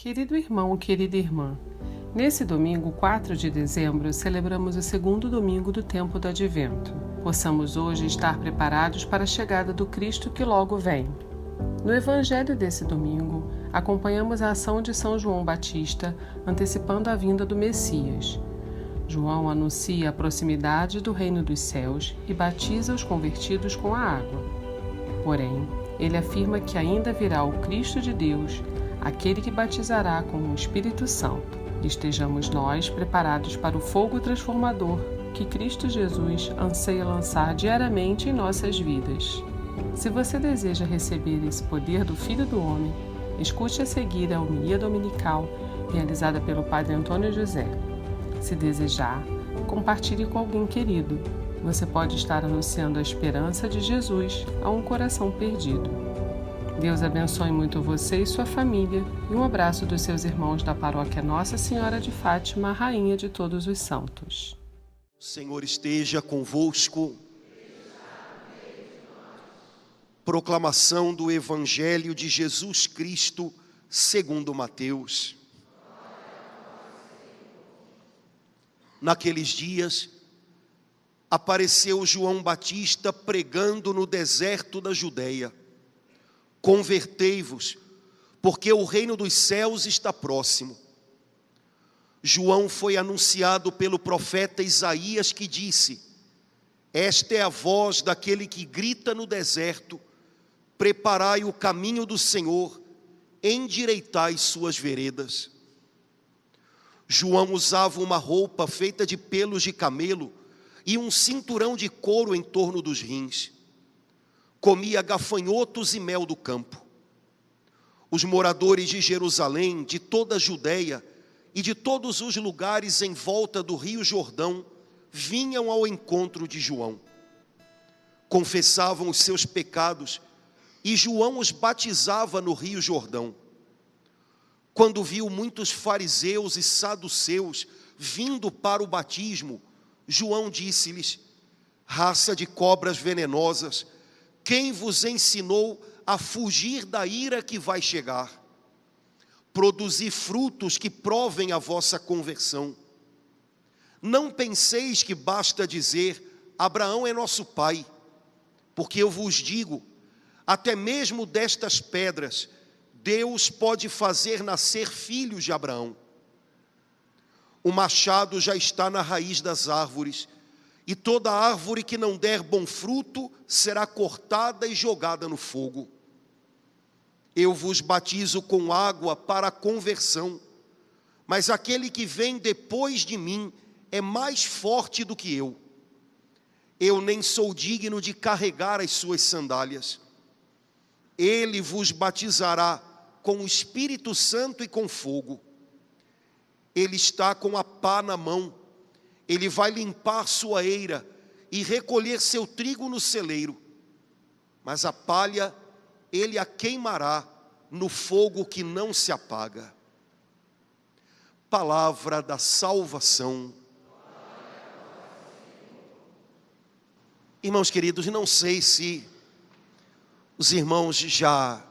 Querido irmão, querida irmã, nesse domingo, 4 de dezembro, celebramos o segundo domingo do tempo do Advento. Possamos hoje estar preparados para a chegada do Cristo que logo vem. No Evangelho desse domingo, acompanhamos a ação de São João Batista, antecipando a vinda do Messias. João anuncia a proximidade do reino dos céus e batiza os convertidos com a água. Porém, ele afirma que ainda virá o Cristo de Deus, aquele que batizará com o Espírito Santo. Estejamos nós preparados para o fogo transformador que Cristo Jesus anseia lançar diariamente em nossas vidas. Se você deseja receber esse poder do Filho do Homem, escute a seguir a homilia dominical realizada pelo Padre Antônio José. Se desejar, compartilhe com alguém querido. Você pode estar anunciando a esperança de Jesus a um coração perdido. Deus abençoe muito você e sua família, e um abraço dos seus irmãos da paróquia Nossa Senhora de Fátima, Rainha de todos os santos. O Senhor esteja convosco. Proclamação do Evangelho de Jesus Cristo, segundo Mateus. Naqueles dias, apareceu João Batista pregando no deserto da Judeia: convertei-vos, porque o reino dos céus está próximo. João foi anunciado pelo profeta Isaías, que disse: esta é a voz daquele que grita no deserto: preparai o caminho do Senhor, endireitai suas veredas. João usava uma roupa feita de pelos de camelo e um cinturão de couro em torno dos rins. Comia gafanhotos e mel do campo. Os moradores de Jerusalém, de toda a Judeia e de todos os lugares em volta do rio Jordão vinham ao encontro de João. Confessavam os seus pecados e João os batizava no rio Jordão. Quando viu muitos fariseus e saduceus vindo para o batismo, João disse-lhes: raça de cobras venenosas, quem vos ensinou a fugir da ira que vai chegar? Produzi frutos que provem a vossa conversão. Não penseis que basta dizer: Abraão é nosso pai, porque eu vos digo, até mesmo destas pedras, Deus pode fazer nascer filhos de Abraão. O machado já está na raiz das árvores, e toda árvore que não der bom fruto será cortada e jogada no fogo. Eu vos batizo com água para a conversão, mas aquele que vem depois de mim é mais forte do que eu. Eu nem sou digno de carregar as suas sandálias. Ele vos batizará com o Espírito Santo e com fogo. Ele está com a pá na mão. Ele vai limpar sua eira e recolher seu trigo no celeiro. Mas a palha ele a queimará no fogo que não se apaga. Palavra da salvação. Irmãos queridos, não sei se os irmãos já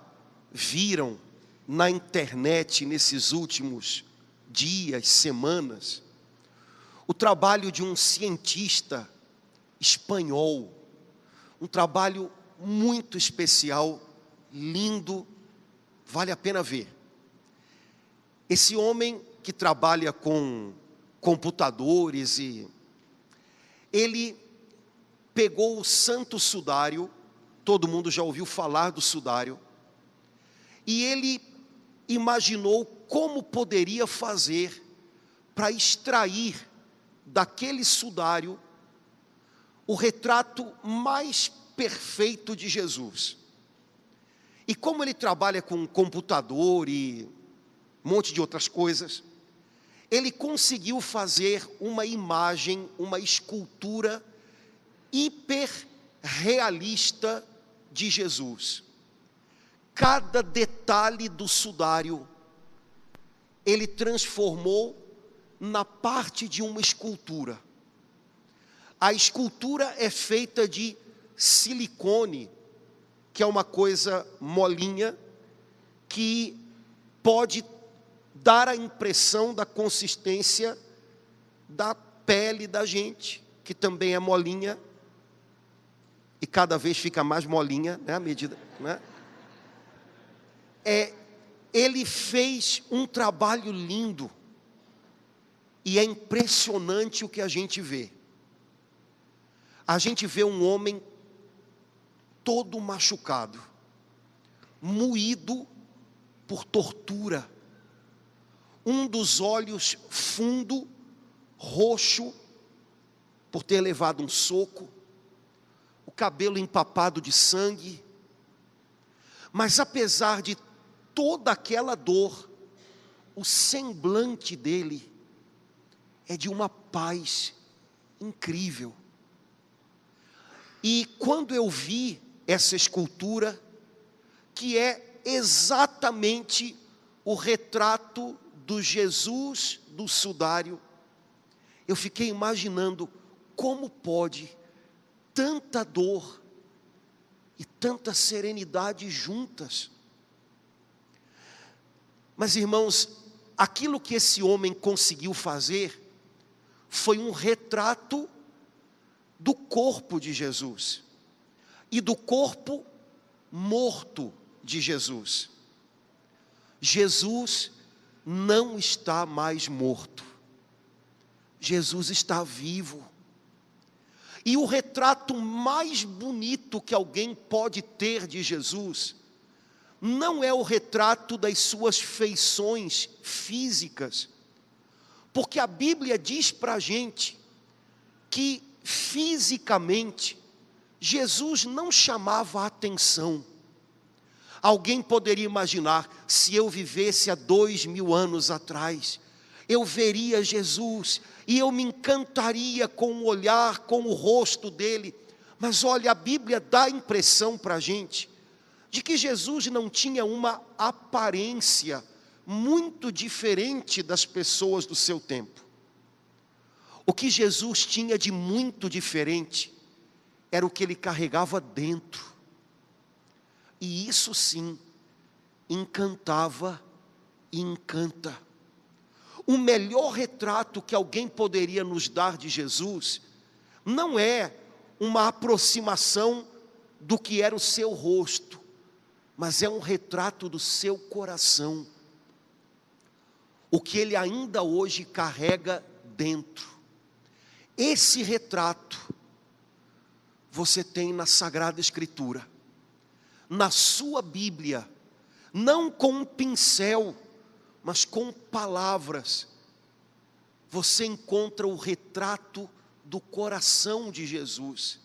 viram na internet nesses últimos dias, semanas, o trabalho de um cientista espanhol, um trabalho muito especial, lindo, vale a pena ver. Esse homem que trabalha com computadores, ele pegou o Santo Sudário, todo mundo já ouviu falar do sudário, e ele imaginou como poderia fazer para extrair daquele sudário o retrato mais perfeito de Jesus. E como ele trabalha com computador e um monte de outras coisas, ele conseguiu fazer uma imagem, uma escultura hiperrealista de Jesus. Cada detalhe do sudário ele transformou na parte de uma escultura. A escultura é feita de silicone, que é uma coisa molinha, que pode dar a impressão da consistência da pele da gente, que também é molinha, e cada vez fica mais molinha, né, à medida, né? Ele fez um trabalho lindo, e é impressionante o que a gente vê. A gente vê um homem todo machucado, moído por tortura, um dos olhos fundo, roxo, por ter levado um soco, o cabelo empapado de sangue. Mas apesar de toda aquela dor, o semblante dele é de uma paz incrível. E quando eu vi essa escultura, que é exatamente o retrato do Jesus do sudário, eu fiquei imaginando como pode tanta dor e tanta serenidade juntas. Mas, irmãos, aquilo que esse homem conseguiu fazer foi um retrato do corpo de Jesus e do corpo morto de Jesus. Jesus não está mais morto. Jesus está vivo. E o retrato mais bonito que alguém pode ter de Jesus não é o retrato das suas feições físicas, porque a Bíblia diz para a gente que fisicamente Jesus não chamava a atenção. Alguém poderia imaginar, se eu vivesse há 2000 anos atrás, eu veria Jesus e eu me encantaria com o olhar, com o rosto dele. Mas olha, a Bíblia dá a impressão para a gente de que Jesus não tinha uma aparência muito diferente das pessoas do seu tempo. O que Jesus tinha de muito diferente era o que ele carregava dentro. E isso sim, encantava e encanta. O melhor retrato que alguém poderia nos dar de Jesus não é uma aproximação do que era o seu rosto, mas é um retrato do seu coração. O que ele ainda hoje carrega dentro. Esse retrato você tem na Sagrada Escritura, na sua Bíblia, não com um pincel, mas com palavras. Você encontra o retrato do coração de Jesus.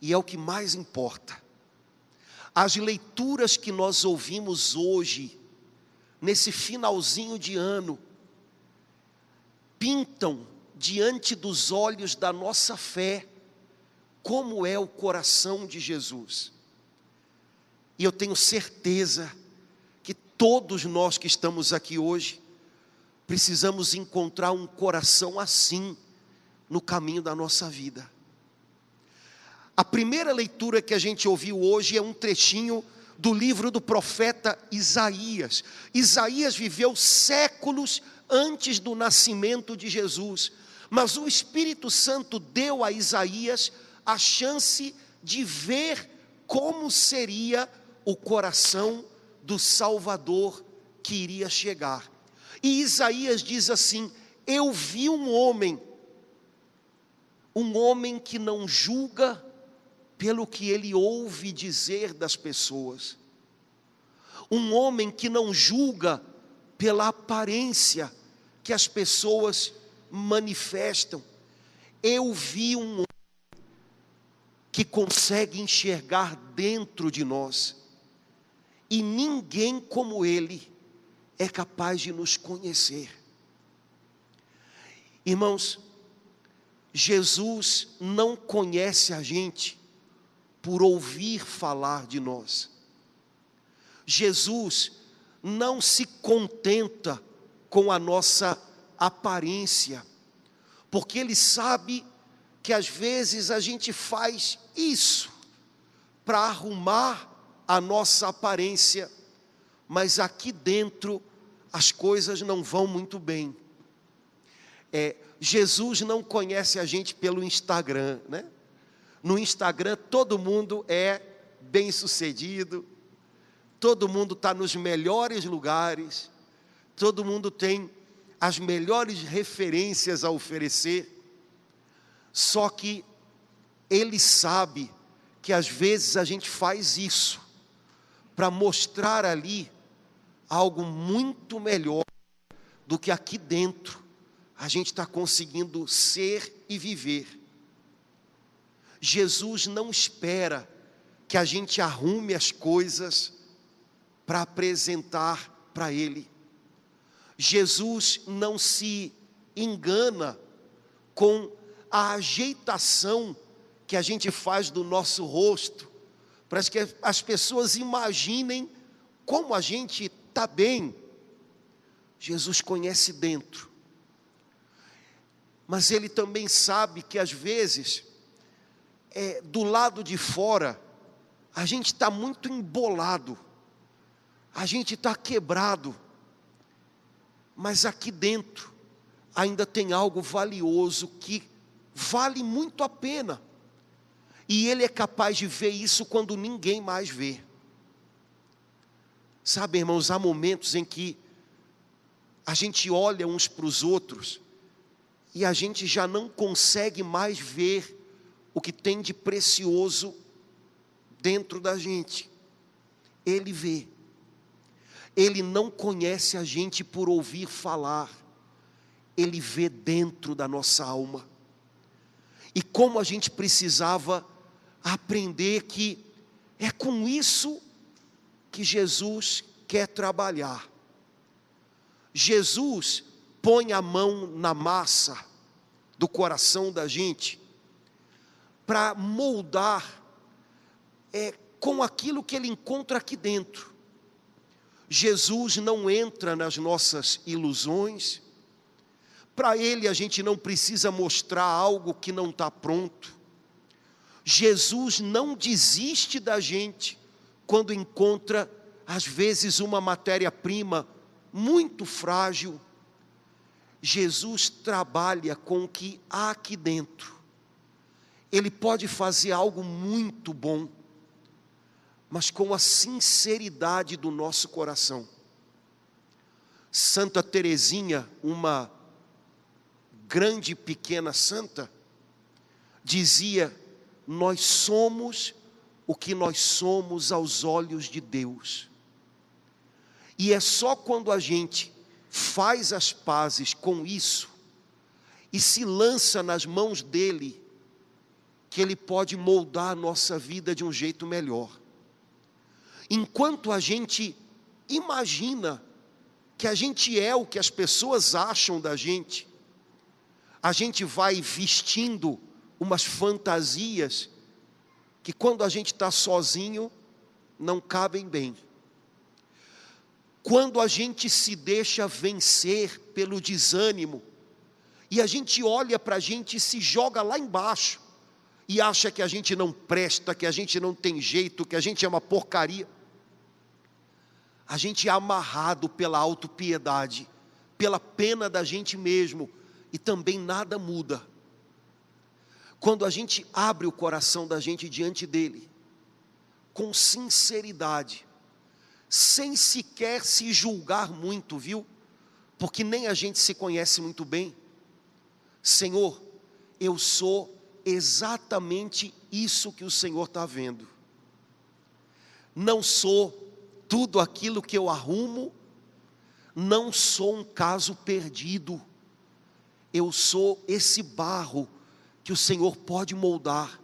E é o que mais importa. As leituras que nós ouvimos hoje, nesse finalzinho de ano, pintam diante dos olhos da nossa fé como é o coração de Jesus. E eu tenho certeza que todos nós que estamos aqui hoje precisamos encontrar um coração assim no caminho da nossa vida. A primeira leitura que a gente ouviu hoje é um trechinho do livro do profeta Isaías. Isaías viveu séculos antes do nascimento de Jesus, mas o Espírito Santo deu a Isaías a chance de ver como seria o coração do Salvador que iria chegar. E Isaías diz assim: eu vi um homem que não julga pelo que ele ouve dizer das pessoas, um homem que não julga pela aparência que as pessoas manifestam. Eu vi um homem que consegue enxergar dentro de nós, e ninguém como ele é capaz de nos conhecer. Irmãos, Jesus não conhece a gente por ouvir falar de nós. Jesus não se contenta com a nossa aparência, porque Ele sabe que às vezes a gente faz isso para arrumar a nossa aparência, mas aqui dentro as coisas não vão muito bem. Jesus não conhece a gente pelo Instagram, né? No Instagram todo mundo é bem-sucedido, todo mundo está nos melhores lugares, todo mundo tem as melhores referências a oferecer. Só que Ele sabe que às vezes a gente faz isso para mostrar ali algo muito melhor do que aqui dentro a gente está conseguindo ser e viver. Jesus não espera que a gente arrume as coisas para apresentar para Ele. Jesus não se engana com a ajeitação que a gente faz do nosso rosto, para que as pessoas imaginem como a gente está bem. Jesus conhece dentro, mas Ele também sabe que às vezes, do lado de fora, a gente está muito embolado, a gente está quebrado, mas aqui dentro ainda tem algo valioso que vale muito a pena, e Ele é capaz de ver isso quando ninguém mais vê. Sabe, irmãos, há momentos em que a gente olha uns para os outros e a gente já não consegue mais ver o que tem de precioso dentro da gente. Ele vê. Ele não conhece a gente por ouvir falar. Ele vê dentro da nossa alma. E como a gente precisava aprender que é com isso que Jesus quer trabalhar. Jesus põe a mão na massa do coração da gente para moldar com aquilo que Ele encontra aqui dentro. Jesus não entra nas nossas ilusões. Para Ele a gente não precisa mostrar algo que não está pronto. Jesus não desiste da gente quando encontra, às vezes, uma matéria-prima muito frágil. Jesus trabalha com o que há aqui dentro. Ele pode fazer algo muito bom, mas com a sinceridade do nosso coração. Santa Teresinha, uma grande e pequena santa, dizia: nós somos o que nós somos aos olhos de Deus. E é só quando a gente faz as pazes com isso e se lança nas mãos dEle, que Ele pode moldar a nossa vida de um jeito melhor. Enquanto a gente imagina que a gente é o que as pessoas acham da gente, a gente vai vestindo umas fantasias que quando a gente está sozinho não cabem bem. Quando a gente se deixa vencer pelo desânimo e a gente olha para a gente e se joga lá embaixo e acha que a gente não presta, que a gente não tem jeito, que a gente é uma porcaria, a gente é amarrado pela autopiedade, pela pena da gente mesmo, e também nada muda. Quando a gente abre o coração da gente diante dEle, com sinceridade, sem sequer se julgar muito, viu? Porque nem a gente se conhece muito bem. Senhor, eu sou exatamente isso que o Senhor está vendo. Não sou tudo aquilo que eu arrumo, não sou um caso perdido. Eu sou esse barro que o Senhor pode moldar.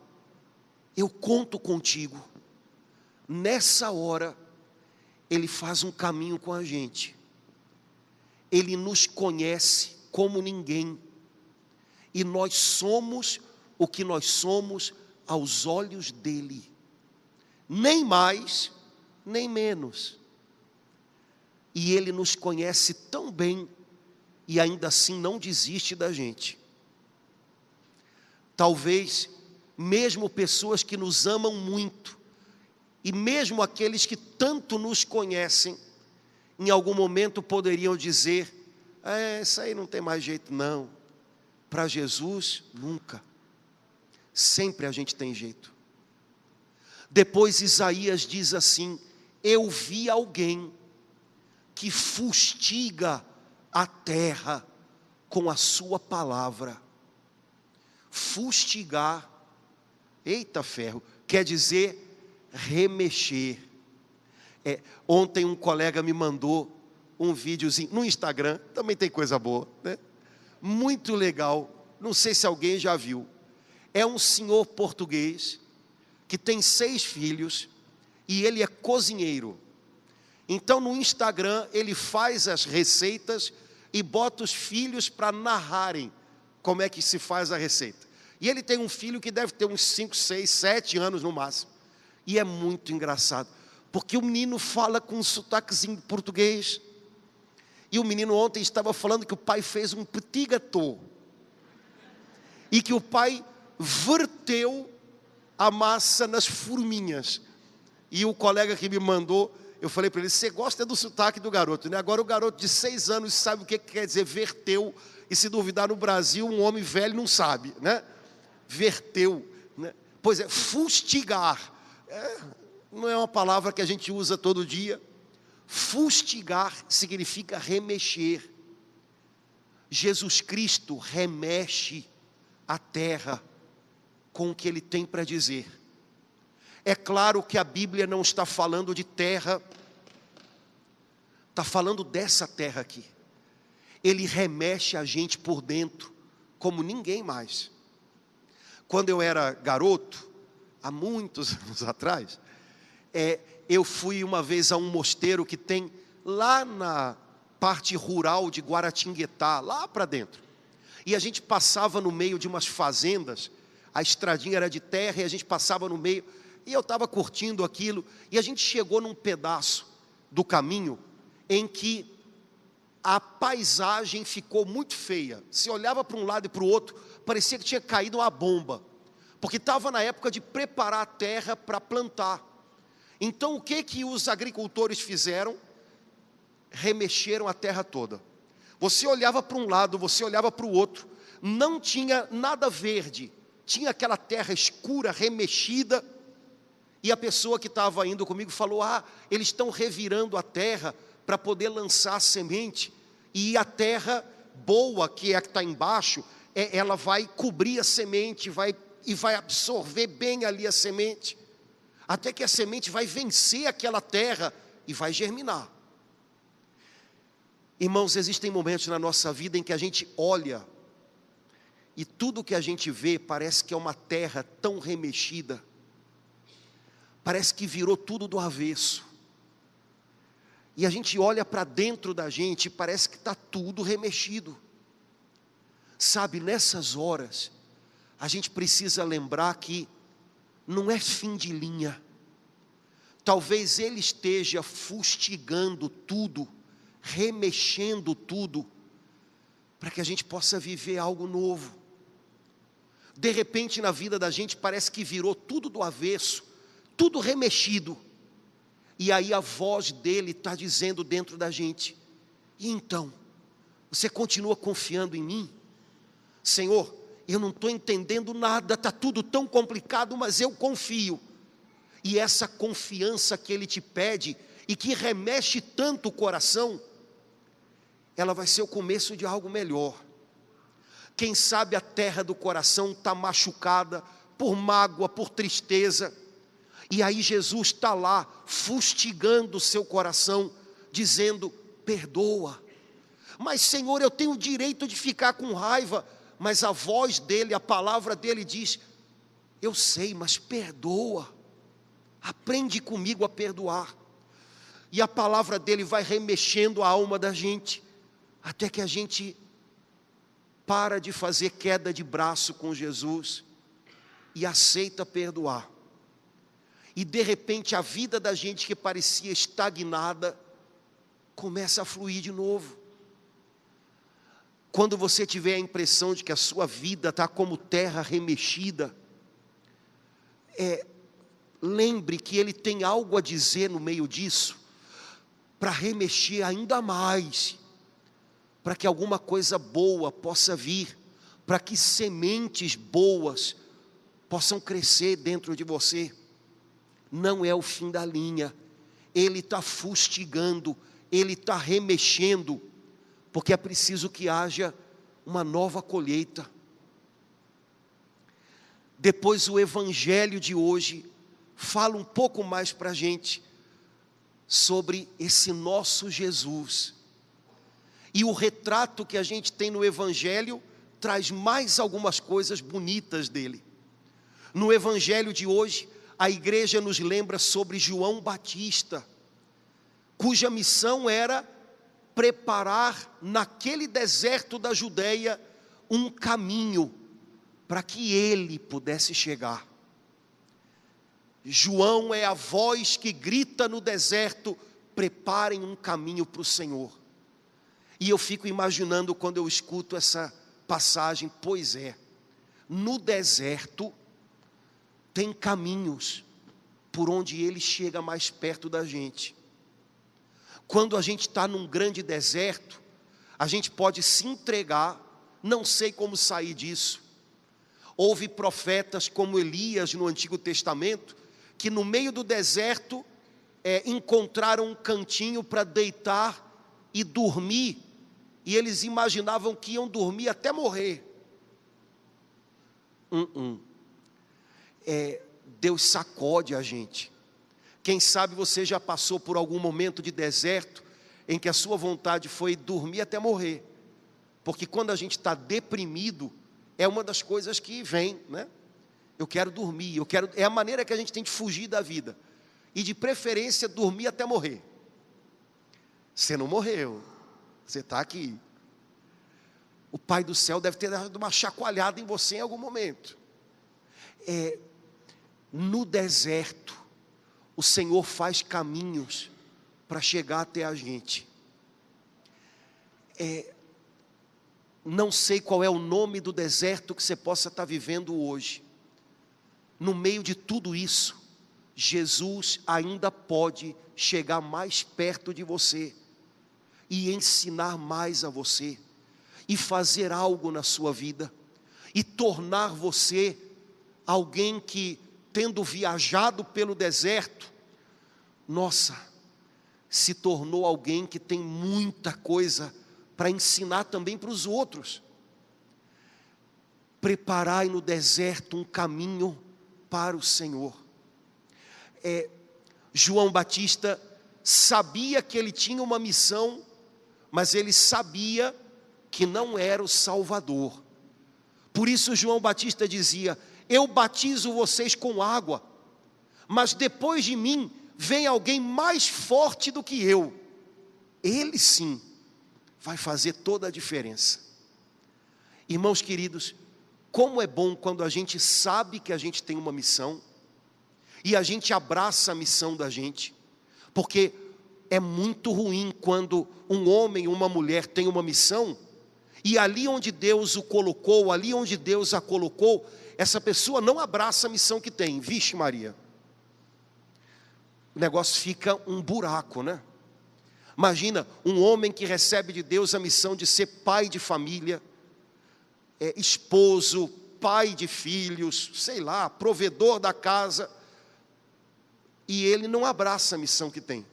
Eu conto contigo. Nessa hora, Ele faz um caminho com a gente. Ele nos conhece como ninguém. E nós somos o que nós somos aos olhos dEle. Nem mais, nem menos. E Ele nos conhece tão bem e ainda assim não desiste da gente. Talvez, mesmo pessoas que nos amam muito, e mesmo aqueles que tanto nos conhecem, em algum momento poderiam dizer: isso aí não tem mais jeito não. Para Jesus, nunca. Sempre a gente tem jeito. Depois Isaías diz assim: eu vi alguém que fustiga a terra com a sua palavra. Fustigar, eita ferro, quer dizer remexer. Ontem um colega me mandou um videozinho no Instagram, também tem coisa boa, né? Muito legal, não sei se alguém já viu. É um senhor português que tem 6 filhos e ele é cozinheiro. Então no Instagram ele faz as receitas e bota os filhos para narrarem como é que se faz a receita. E ele tem um filho que deve ter uns 5, 6, 7 anos no máximo. E é muito engraçado, porque o menino fala com um sotaquezinho português. E o menino ontem estava falando que o pai fez um petit gâteau. E que o pai verteu a massa nas forminhas. E o colega que me mandou, eu falei para ele: você gosta do sotaque do garoto, né? Agora o garoto de 6 anos sabe o que quer dizer verteu. E se duvidar, no Brasil um homem velho não sabe, né? Verteu, né? Pois é, fustigar. Não é uma palavra que a gente usa todo dia. Fustigar significa remexer. Jesus Cristo remexe a terra com o que Ele tem para dizer. É claro que a Bíblia não está falando de terra, está falando dessa terra aqui. Ele remexe a gente por dentro, como ninguém mais. Quando eu era garoto, há muitos anos atrás, eu fui uma vez a um mosteiro que tem lá na parte rural de Guaratinguetá, lá para dentro. E a gente passava no meio de umas fazendas, a estradinha era de terra e a gente passava no meio, e eu estava curtindo aquilo, e a gente chegou num pedaço do caminho em que a paisagem ficou muito feia. Se olhava para um lado e para o outro, parecia que tinha caído uma bomba, porque estava na época de preparar a terra para plantar. Então o que os agricultores fizeram? Remexeram a terra toda. Você olhava para um lado, você olhava para o outro, não tinha nada verde, tinha aquela terra escura, remexida. E a pessoa que estava indo comigo falou: eles estão revirando a terra para poder lançar a semente, e a terra boa, que é a que está embaixo, ela vai cobrir a semente, vai absorver bem ali a semente, até que a semente vai vencer aquela terra e vai germinar. Irmãos, existem momentos na nossa vida em que a gente olha e tudo que a gente vê parece que é uma terra tão remexida, parece que virou tudo do avesso. E a gente olha para dentro da gente e parece que está tudo remexido. Sabe, nessas horas, a gente precisa lembrar que não é fim de linha. Talvez Ele esteja fustigando tudo, remexendo tudo, para que a gente possa viver algo novo. De repente na vida da gente parece que virou tudo do avesso, tudo remexido. E aí a voz dele está dizendo dentro da gente: e então, você continua confiando em mim? Senhor, eu não estou entendendo nada, está tudo tão complicado, mas eu confio. E essa confiança que Ele te pede, e que remexe tanto o coração, ela vai ser o começo de algo melhor. Quem sabe a terra do coração está machucada, por mágoa, por tristeza, e aí Jesus está lá, fustigando o seu coração, dizendo: perdoa. Mas Senhor, eu tenho o direito de ficar com raiva. Mas a voz dele, a palavra dele diz: eu sei, mas perdoa. Aprende comigo a perdoar. E a palavra dele vai remexendo a alma da gente, até que a gente para de fazer queda de braço com Jesus e aceita perdoar. E de repente a vida da gente que parecia estagnada começa a fluir de novo. Quando você tiver a impressão de que a sua vida está como terra remexida, lembre que Ele tem algo a dizer no meio disso, para remexer ainda mais, para que alguma coisa boa possa vir, para que sementes boas possam crescer dentro de você. Não é o fim da linha, Ele está fustigando, Ele está remexendo, porque é preciso que haja uma nova colheita. Depois o Evangelho de hoje fala um pouco mais para a gente sobre esse nosso Jesus. E o retrato que a gente tem no Evangelho traz mais algumas coisas bonitas dele. No Evangelho de hoje, a igreja nos lembra sobre João Batista, cuja missão era preparar naquele deserto da Judeia um caminho para que ele pudesse chegar. João é a voz que grita no deserto: preparem um caminho para o Senhor. E eu fico imaginando quando eu escuto essa passagem, pois é, no deserto tem caminhos por onde ele chega mais perto da gente. Quando a gente está num grande deserto, a gente pode se entregar, não sei como sair disso. Houve profetas como Elias no Antigo Testamento, que no meio do deserto encontraram um cantinho para deitar e dormir, e eles imaginavam que iam dormir até morrer. Deus sacode a gente. Quem sabe você já passou por algum momento de deserto em que a sua vontade foi dormir até morrer, porque quando a gente está deprimido, é uma das coisas que vem, né? Eu quero dormir, é a maneira que a gente tem de fugir da vida, e de preferência dormir até morrer. Você não morreu, você está aqui. O Pai do céu deve ter dado uma chacoalhada em você em algum momento. No deserto, o Senhor faz caminhos para chegar até a gente. Não sei qual é o nome do deserto que você possa estar vivendo hoje. No meio de tudo isso, Jesus ainda pode chegar mais perto de você e ensinar mais a você, e fazer algo na sua vida, e tornar você alguém que, tendo viajado pelo deserto, se tornou alguém que tem muita coisa para ensinar também para os outros. Preparai no deserto um caminho para o Senhor. João Batista sabia que ele tinha uma missão, mas ele sabia que não era o Salvador. Por isso João Batista dizia: eu batizo vocês com água, mas depois de mim vem alguém mais forte do que eu. Ele sim vai fazer toda a diferença. Irmãos queridos, como é bom quando a gente sabe que a gente tem uma missão e a gente abraça a missão da gente, porque é muito ruim quando um homem ou uma mulher tem uma missão e ali onde Deus o colocou, ali onde Deus a colocou, essa pessoa não abraça a missão que tem. Vixe Maria, o negócio fica um buraco, né? Imagina um homem que recebe de Deus a missão de ser pai de família, esposo, pai de filhos, sei lá, provedor da casa, e ele não abraça a missão que tem.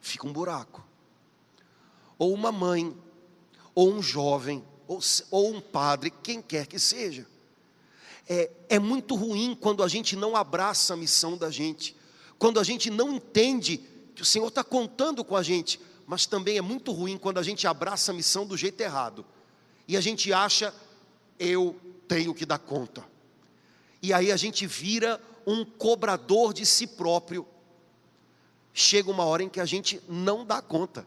Fica um buraco. Ou uma mãe, ou um jovem, ou um padre, quem quer que seja. É muito ruim quando a gente não abraça a missão da gente, quando a gente não entende que o Senhor está contando com a gente, mas também é muito ruim quando a gente abraça a missão do jeito errado, e a gente acha, eu tenho que dar conta, e aí a gente vira um cobrador de si próprio. Chega uma hora em que a gente não dá conta,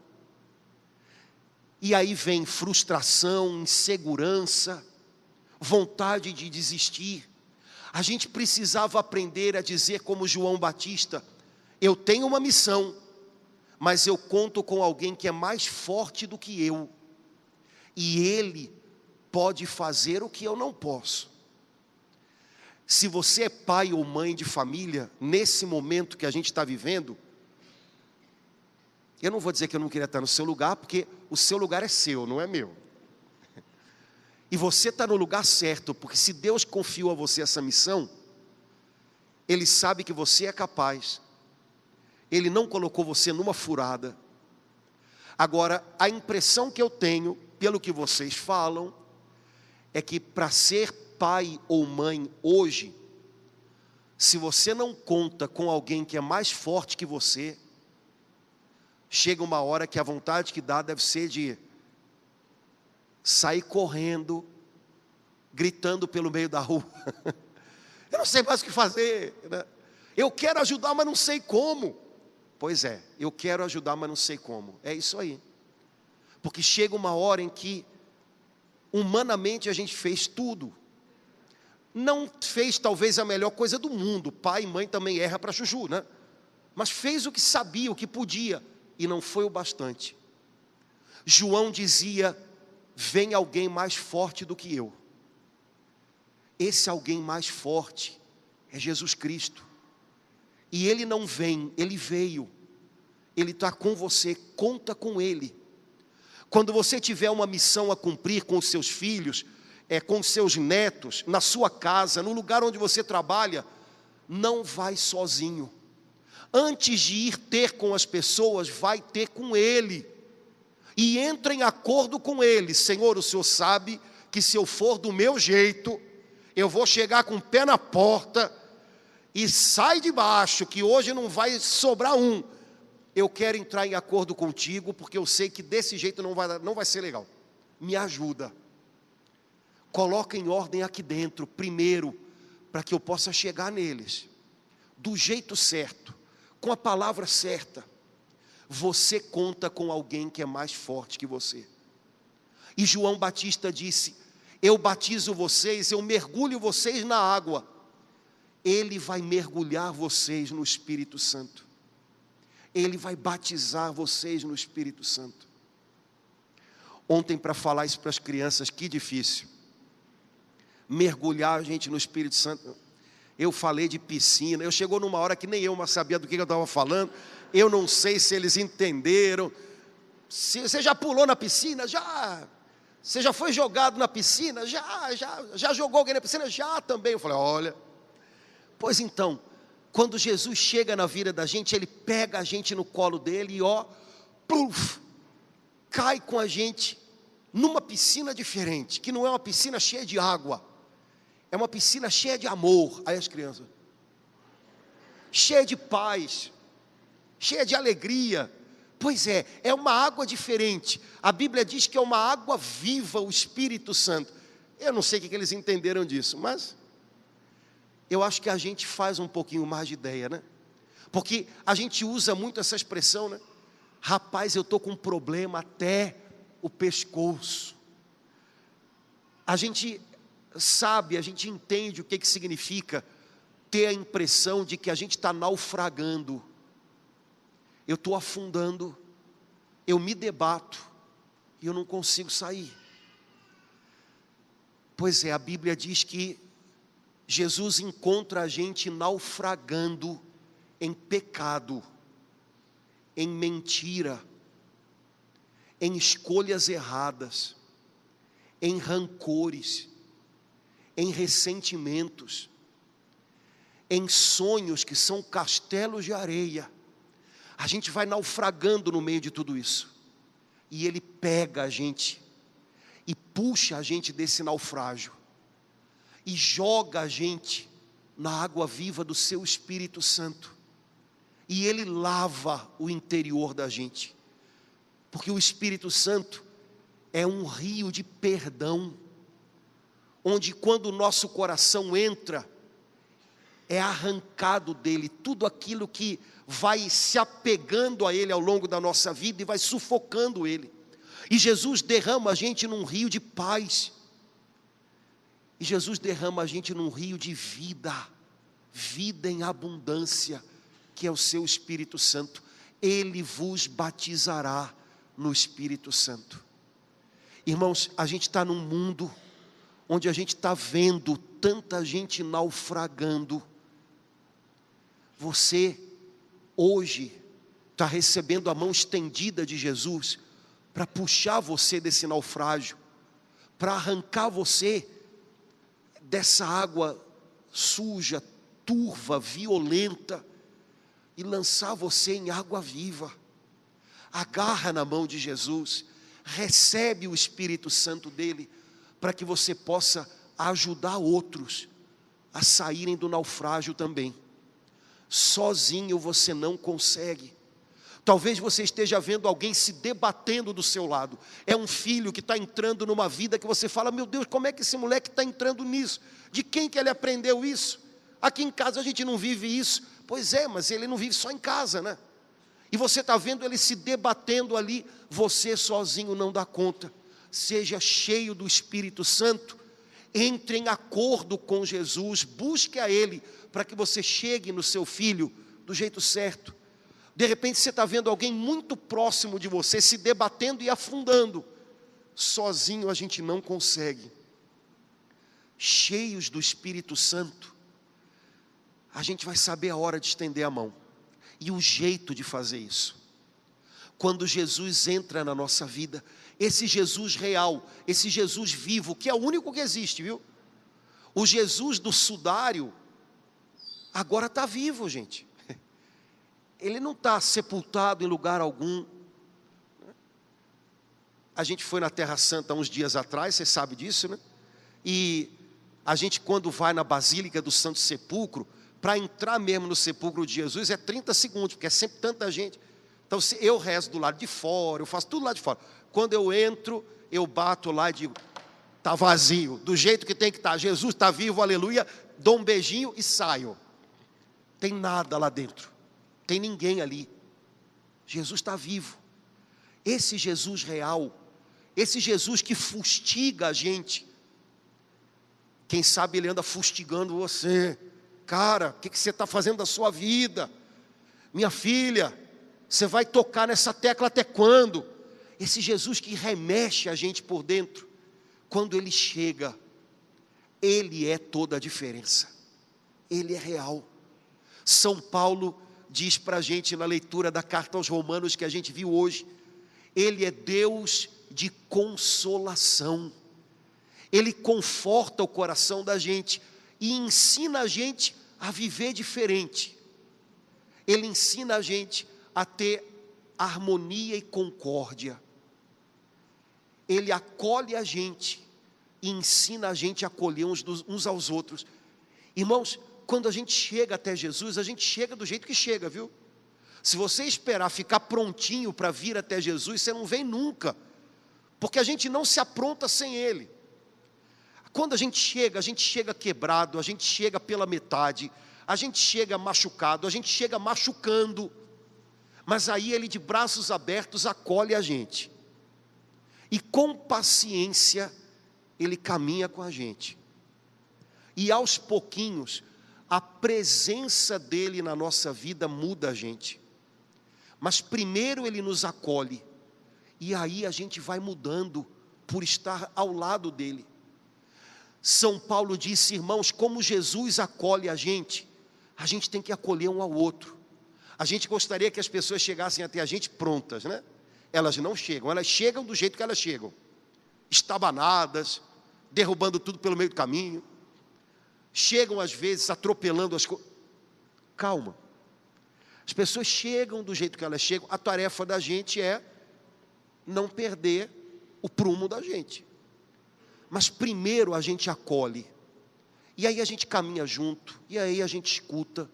e aí vem frustração, insegurança, vontade de desistir. A gente precisava aprender a dizer como João Batista: eu tenho uma missão, mas eu conto com alguém que é mais forte do que eu, e ele pode fazer o que eu não posso. Se você é pai ou mãe de família, nesse momento que a gente está vivendo, Eu não vou dizer que eu não queria estar no seu lugar, porque o seu lugar é seu, não é meu. E você está no lugar certo, porque se Deus confiou a você essa missão, Ele sabe que você é capaz. Ele não colocou você numa furada. Agora, a impressão que eu tenho, pelo que vocês falam, é que para ser pai ou mãe hoje, se você não conta com alguém que é mais forte que você, chega uma hora que a vontade que dá deve ser de sair correndo, gritando pelo meio da rua. Eu não sei mais o que fazer, né? Eu quero ajudar, mas não sei como. Pois é, eu quero ajudar, mas não sei como. É isso aí. Porque chega uma hora em que, humanamente, a gente fez tudo. Não fez talvez a melhor coisa do mundo. Pai e mãe também erra para chuchu, né? Mas fez o que sabia, o que podia. E não foi o bastante. João dizia: vem alguém mais forte do que eu. Esse alguém mais forte é Jesus Cristo. E Ele não vem, Ele veio. Ele está com você, conta com Ele. Quando você tiver uma missão a cumprir com os seus filhos, com os seus netos, na sua casa, no lugar onde você trabalha, não vai sozinho. Antes de ir ter com as pessoas, vai ter com Ele. E entra em acordo com Ele. Senhor, o Senhor sabe que se eu for do meu jeito, eu vou chegar com o pé na porta e sai de baixo, que hoje não vai sobrar um. Eu quero entrar em acordo contigo, porque eu sei que desse jeito não vai ser legal. Me ajuda. Coloca em ordem aqui dentro, primeiro, para que eu possa chegar neles, do jeito certo, com a palavra certa. Você conta com alguém que é mais forte que você. E João Batista disse: eu batizo vocês, eu mergulho vocês na água. Ele vai mergulhar vocês no Espírito Santo. Ele vai batizar vocês no Espírito Santo. Ontem, para falar isso para as crianças, que difícil. Mergulhar a gente no Espírito Santo. Eu falei de piscina. Chegou numa hora que nem eu mais sabia do que eu estava falando. Eu não sei se eles entenderam. Você já pulou na piscina? Já. Você já foi jogado na piscina? Já jogou alguém na piscina? Já também. Eu falei: olha. Pois então, quando Jesus chega na vida da gente, Ele pega a gente no colo dele e pluf, cai com a gente numa piscina diferente, que não é uma piscina cheia de água, é uma piscina cheia de amor. Aí as crianças, cheia de paz, cheia de alegria. Pois é uma água diferente. A Bíblia diz que é uma água viva, o Espírito Santo. Eu não sei o que eles entenderam disso, mas eu acho que a gente faz um pouquinho mais de ideia, né? Porque a gente usa muito essa expressão, né? Rapaz, eu estou com um problema até o pescoço. A gente sabe, a gente entende o que significa ter a impressão de que a gente está naufragando. Eu estou afundando, eu me debato e eu não consigo sair. Pois é, a Bíblia diz que Jesus encontra a gente naufragando em pecado, em mentira, em escolhas erradas, em rancores, em ressentimentos, em sonhos que são castelos de areia. A gente vai naufragando no meio de tudo isso. E Ele pega a gente e puxa a gente desse naufrágio e joga a gente na água viva do seu Espírito Santo. E Ele lava o interior da gente. Porque o Espírito Santo é um rio de perdão, onde quando o nosso coração entra, é arrancado dele tudo aquilo que vai se apegando a Ele ao longo da nossa vida e vai sufocando Ele. E Jesus derrama a gente num rio de paz. E Jesus derrama a gente num rio de vida, vida em abundância, que é o seu Espírito Santo. Ele vos batizará no Espírito Santo. Irmãos, a gente está num mundo onde a gente está vendo tanta gente naufragando. Você, hoje, está recebendo a mão estendida de Jesus para puxar você desse naufrágio, para arrancar você dessa água suja, turva, violenta, e lançar você em água viva. Agarra na mão de Jesus, recebe o Espírito Santo dele, para que você possa ajudar outros a saírem do naufrágio também. Sozinho você não consegue. Talvez você esteja vendo alguém se debatendo do seu lado. É um filho que está entrando numa vida que você fala: meu Deus, como é que esse moleque está entrando nisso? De quem que ele aprendeu isso? Aqui em casa a gente não vive isso. Pois é, mas ele não vive só em casa, né? E você está vendo ele se debatendo ali. Você sozinho não dá conta. Seja cheio do Espírito Santo. Entre em acordo com Jesus. Busque a Ele para que você chegue no seu filho do jeito certo. De repente você está vendo alguém muito próximo de você se debatendo e afundando. Sozinho a gente não consegue. Cheios do Espírito Santo, a gente vai saber a hora de estender a mão e o jeito de fazer isso. Quando Jesus entra na nossa vida, esse Jesus real, esse Jesus vivo, que é o único que existe, viu? O Jesus do sudário agora está vivo, gente. Ele não está sepultado em lugar algum. A gente foi na Terra Santa uns dias atrás, você sabe disso, né? E a gente, quando vai na Basílica do Santo Sepulcro, para entrar mesmo no sepulcro de Jesus é 30 segundos, porque é sempre tanta gente. Então eu rezo do lado de fora, eu faço tudo lá de fora. Quando eu entro, eu bato lá e digo: está vazio, do jeito que tem que estar. Jesus está vivo, aleluia. Dou um beijinho e saio. Tem nada lá dentro, tem ninguém ali. Jesus está vivo. Esse Jesus real, esse Jesus que fustiga a gente. Quem sabe ele anda fustigando você. Cara, o que você está fazendo da sua vida? Minha filha, você vai tocar nessa tecla até quando? Esse Jesus que remexe a gente por dentro, quando ele chega, ele é toda a diferença. Ele é real. São Paulo diz para a gente na leitura da carta aos Romanos que a gente viu hoje, ele é Deus de consolação. Ele conforta o coração da gente e ensina a gente a viver diferente. Ele ensina a gente a ter harmonia e concórdia. Ele acolhe a gente e ensina a gente a acolher uns aos outros. Irmãos, quando a gente chega até Jesus, a gente chega do jeito que chega, viu? Se você esperar ficar prontinho para vir até Jesus, você não vem nunca, porque a gente não se apronta sem Ele. Quando a gente chega quebrado, a gente chega pela metade, a gente chega machucado, a gente chega machucando, mas aí Ele de braços abertos acolhe a gente, e com paciência Ele caminha com a gente, e aos pouquinhos a presença dEle na nossa vida muda a gente, mas primeiro Ele nos acolhe, e aí a gente vai mudando por estar ao lado dEle. São Paulo disse: irmãos, como Jesus acolhe a gente tem que acolher um ao outro. A gente gostaria que as pessoas chegassem até a gente prontas, né? Elas não chegam, elas chegam do jeito que elas chegam, estabanadas, derrubando tudo pelo meio do caminho, chegam às vezes atropelando as coisas. Calma, as pessoas chegam do jeito que elas chegam, a tarefa da gente é não perder o prumo da gente. Mas primeiro a gente acolhe, e aí a gente caminha junto, e aí a gente escuta,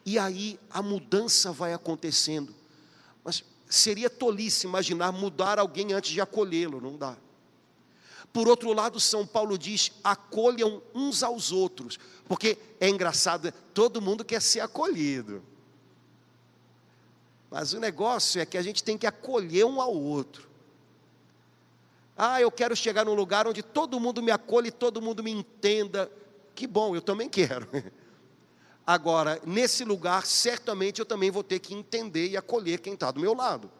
e aí a mudança vai acontecendo. Mas seria tolice imaginar mudar alguém antes de acolhê-lo, não dá. Por outro lado, São Paulo diz: acolham uns aos outros, porque é engraçado, todo mundo quer ser acolhido, mas o negócio é que a gente tem que acolher um ao outro. Eu quero chegar num lugar onde todo mundo me acolhe e todo mundo me entenda. Que bom, eu também quero. Agora, nesse lugar, certamente eu também vou ter que entender e acolher quem está do meu lado.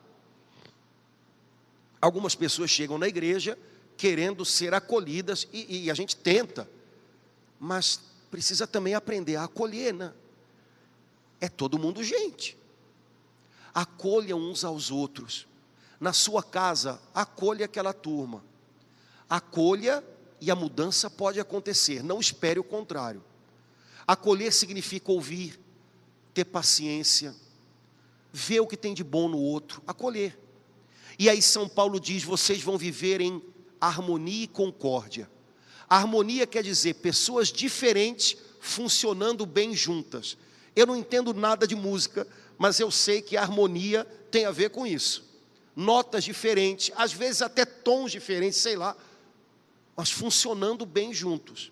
Algumas pessoas chegam na igreja querendo ser acolhidas e a gente tenta, mas precisa também aprender a acolher, né? É todo mundo gente. Acolha uns aos outros. Na sua casa, acolha aquela turma. Acolha e a mudança pode acontecer, não espere o contrário. Acolher significa ouvir, ter paciência, ver o que tem de bom no outro, acolher. E aí São Paulo diz, vocês vão viver em harmonia e concórdia. A harmonia quer dizer pessoas diferentes funcionando bem juntas. Eu não entendo nada de música, mas eu sei que a harmonia tem a ver com isso. Notas diferentes, às vezes até tons diferentes, sei lá, mas funcionando bem juntos.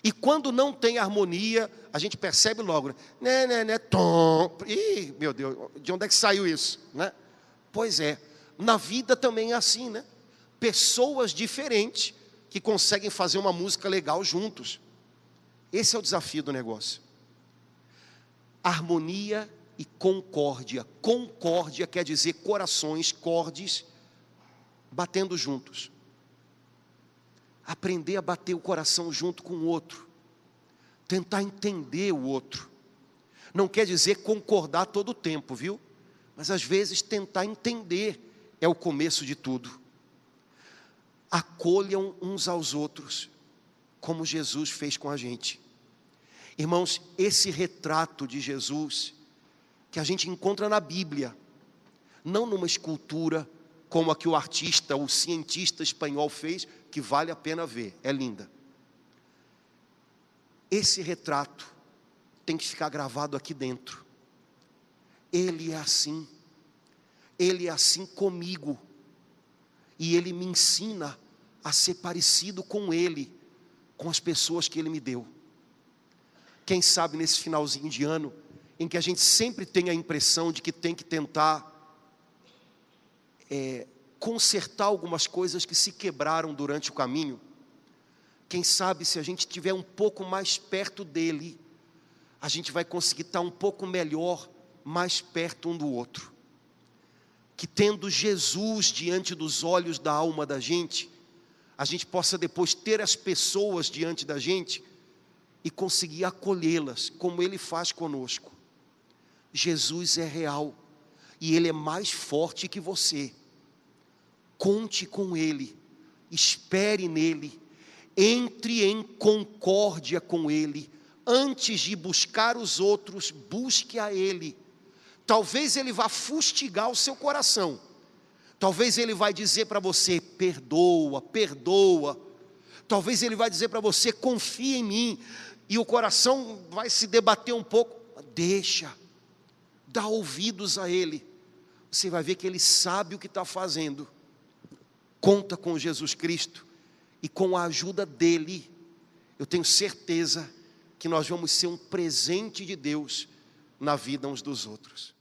E quando não tem harmonia, a gente percebe logo, né, tom. Ih, meu Deus, de onde é que saiu isso, né? Pois é, na vida também é assim, né? Pessoas diferentes que conseguem fazer uma música legal juntos. Esse é o desafio do negócio. Harmonia e concórdia. Concórdia quer dizer corações, cordes, batendo juntos. Aprender a bater o coração junto com o outro. Tentar entender o outro. Não quer dizer concordar todo o tempo, viu? Mas às vezes tentar entender é o começo de tudo. Acolham uns aos outros, como Jesus fez com a gente. Irmãos, esse retrato de Jesus, que a gente encontra na Bíblia, não numa escultura, como a que o artista, o cientista espanhol fez, que vale a pena ver, é linda. Esse retrato tem que ficar gravado aqui dentro. Ele é assim comigo, e Ele me ensina a ser parecido com Ele, com as pessoas que Ele me deu. Quem sabe nesse finalzinho de ano, em que a gente sempre tem a impressão de que tem que tentar consertar algumas coisas que se quebraram durante o caminho. Quem sabe se a gente estiver um pouco mais perto dele, a gente vai conseguir estar um pouco melhor, mais perto um do outro. Que tendo Jesus diante dos olhos da alma da gente, a gente possa depois ter as pessoas diante da gente e conseguir acolhê-las, como Ele faz conosco. Jesus é real e Ele é mais forte que você. Conte com Ele, espere nele, entre em concórdia com Ele. Antes de buscar os outros, busque a Ele. Talvez Ele vá fustigar o seu coração. Talvez Ele vai dizer para você, perdoa, perdoa. Talvez Ele vai dizer para você, confia em mim. E o coração vai se debater um pouco. Deixa, dá ouvidos a Ele. Você vai ver que Ele sabe o que está fazendo. Conta com Jesus Cristo. E com a ajuda dEle, eu tenho certeza que nós vamos ser um presente de Deus na vida uns dos outros.